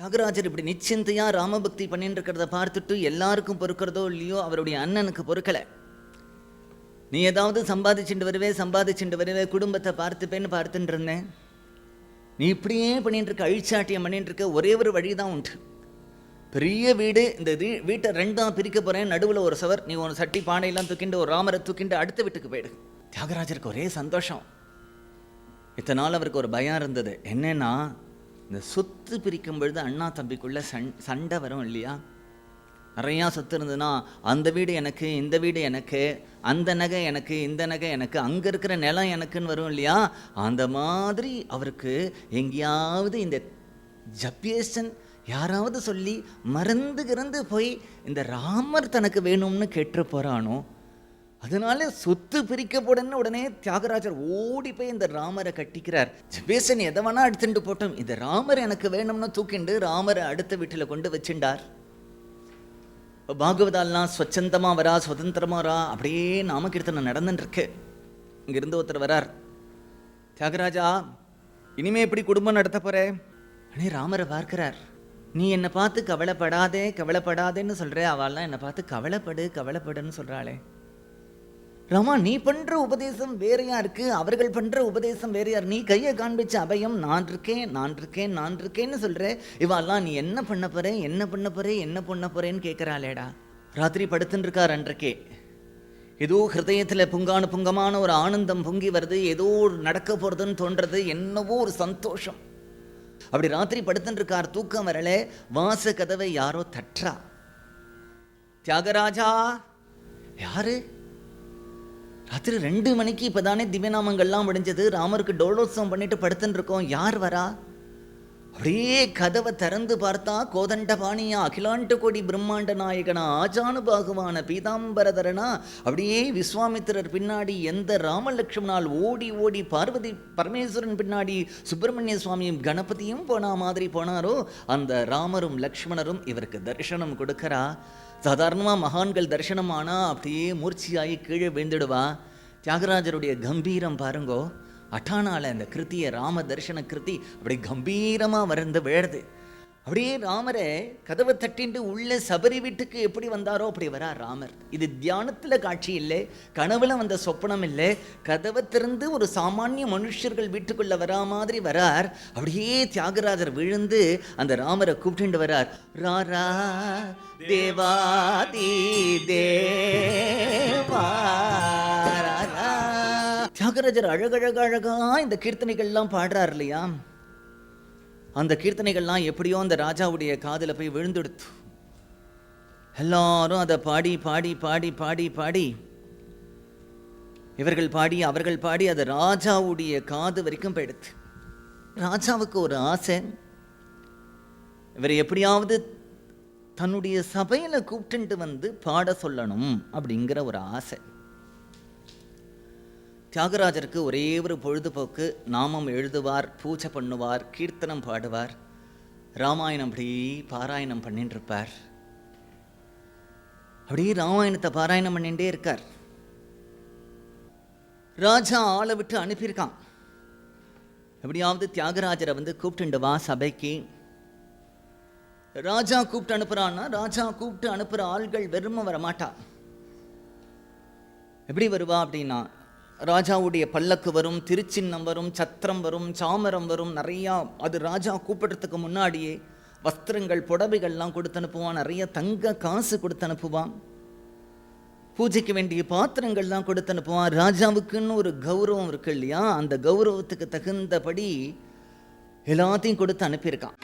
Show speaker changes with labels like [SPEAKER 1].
[SPEAKER 1] தியாகராஜர் இப்படி நிச்சயத்தையா ராமபக்தி பண்ணிட்டு இருக்கிறத பார்த்துட்டு எல்லாருக்கும் பொறுக்கிறதோ இல்லையோ, அவருடைய அண்ணனுக்கு பொறுக்கலை. நீ ஏதாவது சம்பாதிச்சுட்டு வருவே குடும்பத்தை பார்த்துட்டு இருந்தேன், நீ இப்படியே பண்ணிட்டு இருக்க, அழிச்சாட்டியம் பண்ணிட்டு இருக்க. ஒரே ஒரு வழிதான் உண்டு, பெரிய வீடு, இந்த வீட்டை ரெண்டாக பிரிக்க போகிறேன், நடுவில் ஒரு சவர், நீ ஒரு சட்டி பானையெல்லாம் தூக்கிண்டு ஒரு ராமரை தூக்கிண்டு அடுத்த வீட்டுக்கு போயிடு. தியாகராஜருக்கு ஒரே சந்தோஷம். இத்தனை நாள் அவருக்கு ஒரு பயம் இருந்தது, என்னன்னா இந்த சொத்து பிரிக்கும் பொழுது அண்ணா தம்பிக்குள்ள சண்டை வரும் இல்லையா. நிறையா சொத்து இருந்ததுன்னா அந்த வீடு எனக்கு, இந்த வீடு எனக்கு, அந்த நகை எனக்கு, இந்த நகை எனக்கு, அங்கே இருக்கிற நிலம் எனக்குன்னு வரும் இல்லையா. அந்த மாதிரி அவருக்கு எங்கேயாவது இந்த ஜப்பியேசன் யாராவது சொல்லி மறந்து போய் இந்த ராமர் தனக்கு வேணும்னு கேட்டு போகிறானோ, அதனால சொத்து பிரிக்கப்படன்னு உடனே தியாகராஜர் ஓடி போய் இந்த ராமரை கட்டிக்கிறார். ஜப்பேசன் எதை வேணா எடுத்துட்டு போட்டோம், இந்த ராமர் எனக்கு வேணும்னு தூக்கிண்டு ராமரை அடுத்த வீட்டில் கொண்டு வச்சுட்டார். பாகவதாலாம் ஸ்வச்சந்தமாக வரா, சுதந்திரமாக வரா, அப்படியே நாமகீர்த்தனை நடந்துட்டுருக்கு. இங்கிருந்து ஒருத்தர் வரார், தியாகராஜா இனிமே எப்படி குடும்பம் நடத்த போற? அனே ராமரை பார்க்கிறார். நீ என்னை பார்த்து கவலைப்படாதேன்னு சொல்கிற, அவள்லாம் என்னை பார்த்து கவலைப்படுன்னு சொல்கிறாளே. ராமா, நீ பண்ணுற உபதேசம் வேறையா இருக்கு, அவர்கள் பண்ணுற உபதேசம் வேறையா இருக்கு. நீ கையை காண்பிச்ச அபயம் நான் இருக்கேன்னு சொல்கிற, இவாள்லாம் நீ என்ன பண்ண போறேன்னு கேட்குறாளேடா. ராத்திரி படுத்துன்னு இருக்கார் அன்றைக்கே. ஏதோ ஹிருதயத்தில் புங்கமான ஒரு ஆனந்தம் பொங்கி வருது, ஏதோ நடக்க போகிறதுன்னு தோன்றது, என்னவோ ஒரு சந்தோஷம். அப்படி ராத்திரி படுத்துன்னு இருக்கார், தூக்கம் வரல. வாச கதவை யாரோ தட்டுறா. தியாகராஜா. யாரு? ராத்திரி 2 மணிக்கு இப்போதானே திவ்யநாமங்கள்லாம் முடிஞ்சது, ராமருக்கு டோலோத்சவம் பண்ணிட்டு படுத்துன்னு இருக்கோம், யார் வரா? அப்படியே கதவை திறந்து பார்த்தா கோதண்டபாணியா, அகிலாண்ட கோடி பிரம்மாண்ட நாயகனா, ஆஜானுபாகுவான பீதாம்பரதரனா, அப்படியே விஸ்வாமித்திரர் பின்னாடி எந்த ராமலட்சுமணால் ஓடி பார்வதி பரமேஸ்வரன் பின்னாடி சுப்பிரமணிய சுவாமியும் கணபதியும் போனா மாதிரி போனாரோ, அந்த ராமரும் லக்ஷ்மணரும் இவருக்கு தரிசனம் கொடுக்கறா. சாதாரணமாக மகான்கள் தரிசனம் ஆனால் அப்படியே மூர்ச்சியாகி கீழே விழுந்துடுவா. தியாகராஜருடைய கம்பீரம் பாருங்கோ. அட்டானால அந்த கிருத்தியை, ராம தரிசன கிருத்தி அப்படி கம்பீரமாக வருந்து விழுது. அப்படியே ராமரை கதவை தட்டிண்டு உள்ள சபரி வீட்டுக்கு எப்படி வந்தாரோ அப்படி வரா ராமர். இது தியானத்தில் காட்சி இல்லை, கனவுல வந்த சொப்பனம் இல்லை, கதவை திறந்து ஒரு சாமானிய மனுஷர்கள் வீட்டுக்குள்ள வரா மாதிரி வரார். அப்படியே தியாகராஜர் விழுந்து அந்த ராமரை கூப்பிட்டு வரார். ராரா தேவாதி தேவா. தியாகராஜர் அழகா இந்த கீர்த்தனைகள்லாம் பாடுறார் இல்லையா. அந்த கீர்த்தனைகள்லாம் எப்படியோ அந்த ராஜாவுடைய காதில் போய் விழுந்துடுத்து. எல்லாரும் அதை பாடி இவர்கள் பாடி அவர்கள் பாடி அது ராஜாவுடைய காது வரைக்கும் போயிடுத்து. ராஜாவுக்கு ஒரு ஆசை, இவர் எப்படியாவது தன்னுடைய சபையில் கூப்பிட்டு வந்து பாட சொல்லணும் அப்படிங்கிற ஒரு ஆசை. தியாகராஜருக்கு ஒரே ஒரு பொழுதுபோக்கு, நாமம் எழுதுவார், பூஜை பண்ணுவார், கீர்த்தனம் பாடுவார், ராமாயணம் அப்படி பாராயணம் பண்ணிட்டு இருப்பார். அப்படியே ராமாயணத்தை பாராயணம் பண்ணிகிட்டே இருக்கார். ராஜா ஆளை விட்டு அனுப்பியிருக்கான், எப்படியாவது தியாகராஜரை வந்து கூப்பிட்டு வா சபைக்கு. ராஜா கூப்பிட்டு அனுப்புறான்னா, ராஜா கூப்பிட்டு அனுப்புகிற ஆள்கள் வெறுமை வரமாட்டா. எப்படி வருவா அப்படின்னா, ராஜாவுடைய பல்லக்கு வரும், திருச்சின்னம் வரும், சத்திரம் வரும், சாமரம் வரும், நிறையா. அது ராஜா கூப்பிடுறதுக்கு முன்னாடியே வஸ்திரங்கள் புடவைகள்லாம் கொடுத்து அனுப்புவான், நிறைய தங்க காசு கொடுத்து அனுப்புவான், பூஜைக்கு வேண்டிய பாத்திரங்கள்லாம் கொடுத்து அனுப்புவான். ராஜாவுக்குன்னு ஒரு கௌரவம் இருக்கு இல்லையா, அந்த கௌரவத்துக்கு தகுந்தபடி எல்லாத்தையும் கொடுத்து அனுப்பியிருக்கான்.